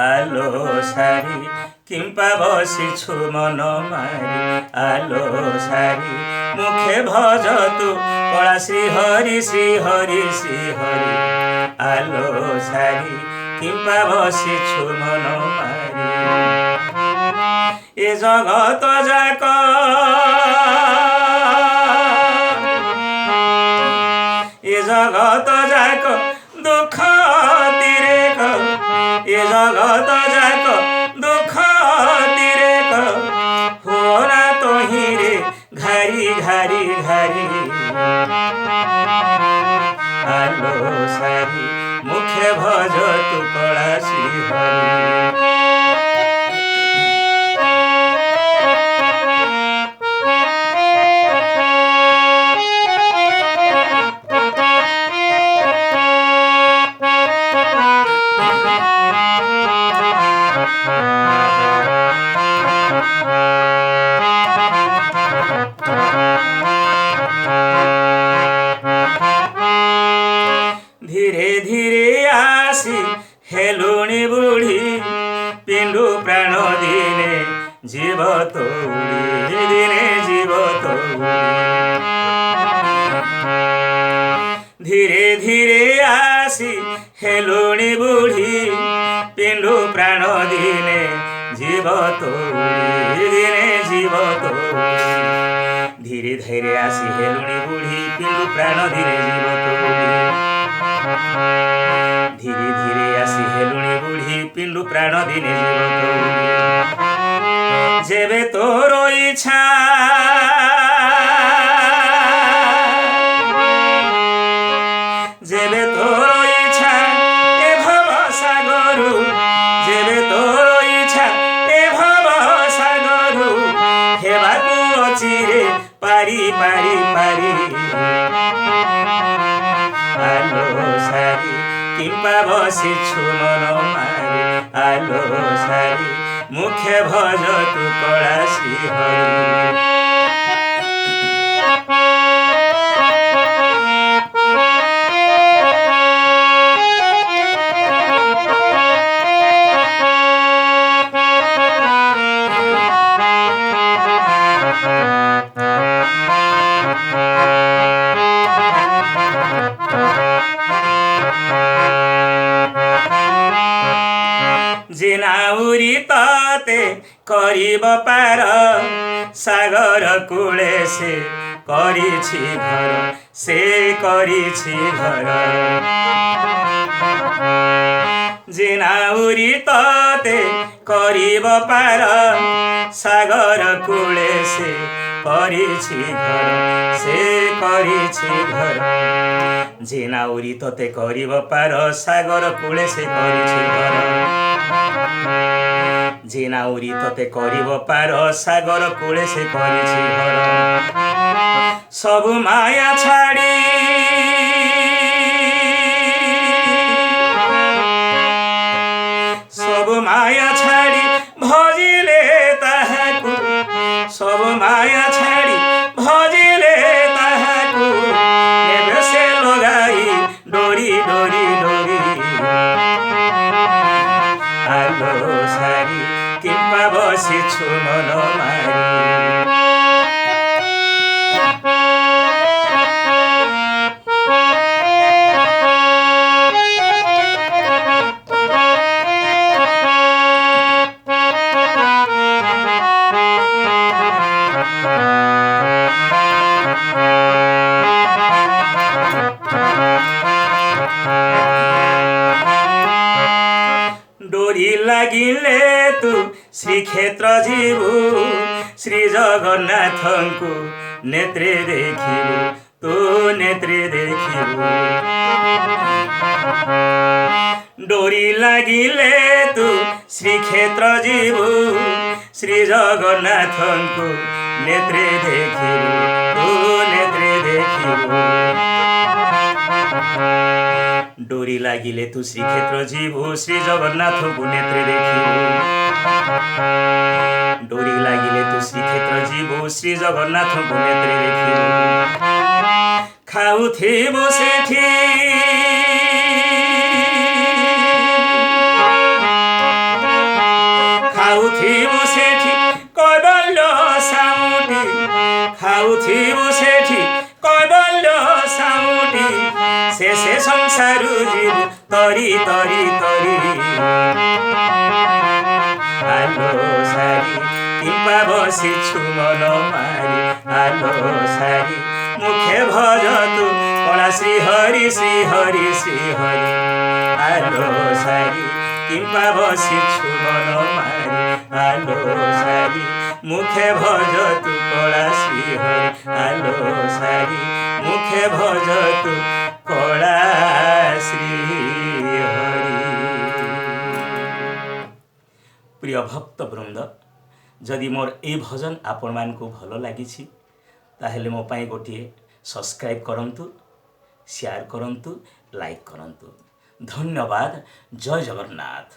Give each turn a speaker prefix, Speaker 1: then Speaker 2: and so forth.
Speaker 1: আলো সারি কিম্পা বসিছু মন মারি আলো সারি মুখে ভজ তু কলা শ্রী হরি শ্রী হরি শ্রী হরি আলো সারি কিম্পা বসিছু মন মারি এ জগত যাক এ জগত যাক দুঃখ তিরেক এ জগত যাক দুঃখ তিরেক হোনা তোহিরে ঘারি ঘারি ঘারি আলো সারি মুখে ভজ তু কলা শ্রী হরি ধীরে ধীরে আসি হেলুণী বুড়ি পিণ্ডু প্রাণ দিনে জীব তৌড়ি দিনে জীব তৌড়ি ধীরে ধীরে আসি হেলুণী বুড়ি পিণ্ডু প্রাণ দিনে জীব তৌড়ি দিনে জীব তৌড়ি ধীরে ধীরে আসি হেলুণী বুড়ি পিণ্ডু প্রাণ দিনে জীব তৌড়ি ধীরে ধীরে আসি হেলুণী বুড়ি পিণ্ডু প্রাণ দিনে জীব তৌড়ি যেবে তোর ইচ্ছা যেবে তোর ইচ্ছা এ ভব সাগরু যেবে তোর ইচ্ছা এ ভব সাগরু হেବାକୁ অচিরে পারি পারি পারি আলো সারি কিম্পা বসিছু মন মারি আলো সারি মুখে ভজ তু কলা শ্রী হরি জিনাউরি ততে করিব পার সাগর কূলে সে করিছি ঘর সে করিছি ঘর জিনাউরি ততে করিব পার সাগর কূলে সে করিছি ঘর সে করিছি ঘর জিনাউরি ততে করিব পার সাগর কূলে সে করিছি ঘর জিনাউরি ততে করিব পার সাগর কূলে সে করিছি ঘর সবু মায়া ছাড়ি সবু মায়া ছাড়ি ভজিলে তাহাকু সবু মায়া ছাড়ি ভজিলে তাহাকু নেবে সে লগাই ডোরি ডোরি ডোরি আলো সারি কিম্পা বসিছু মন মারি ডোরি লাগিলে তু শ্রীক্ষেত্র ଯିବୁ শ্রী জগন্নাথଙ୍କୁ নেত্রে দেখিবু তু নেত্রে দেখিবু ডোরি লাগিলে তু শ্রীক্ষেত্র ଯିବୁ শ্রী জগন্নাথଙ୍କୁ নেত্রে দেখিবু তু নেত্রে দেখিবু ডোরি লাগিলে তু শ্রীক্ষেত্র ଯିବୁ শ্রী জগন্নাথଙ୍କୁ নেত্রে দেখিবু ডোরি লাগিলে তু শ্রীক্ষেত্র ଯିବୁ শ্রী জগন্নাথଙ୍କୁ নেত্রে দেখিবু খাউথিবু সেଠି ରହୁଥିବୁ ସେଠି କୈବଲ୍ୟ ସାଉଁଟି ଶେଷେ ସଂସାରୁ ଯିବୁ ତରି ତରି ତରି ଆଲୋ ସାରି କିମ୍ବା ବସିଛୁ ମନ ମାରି ଆଲୋ ସାରି ମୁଖେ ଭଜ ତୁ କଳା ଶ୍ରୀ ହରି ଶ୍ରୀ ହରି ଶ୍ରୀ ହରି ଆଲୋ ସାରି କିମ୍ବା ବସିଛୁ ମନ ମାରି ଆଲୋ ସାରି মুখে ভজ তু কলা শ্রী হরি আলো সারি মুখে ভজ তু কলা শ্রী হরি। প্রিয় ভক্ত বৃন্দ, যদি মোর এই ভজন আপন মানকু ভাল লাগিছি তাহলে মো পাই গোটিয়ে সবসক্রাইব করন্তু, শেয়ার করন্তু, লাইক করন্তু। ধন্যবাদ। জয় জগন্নাথ।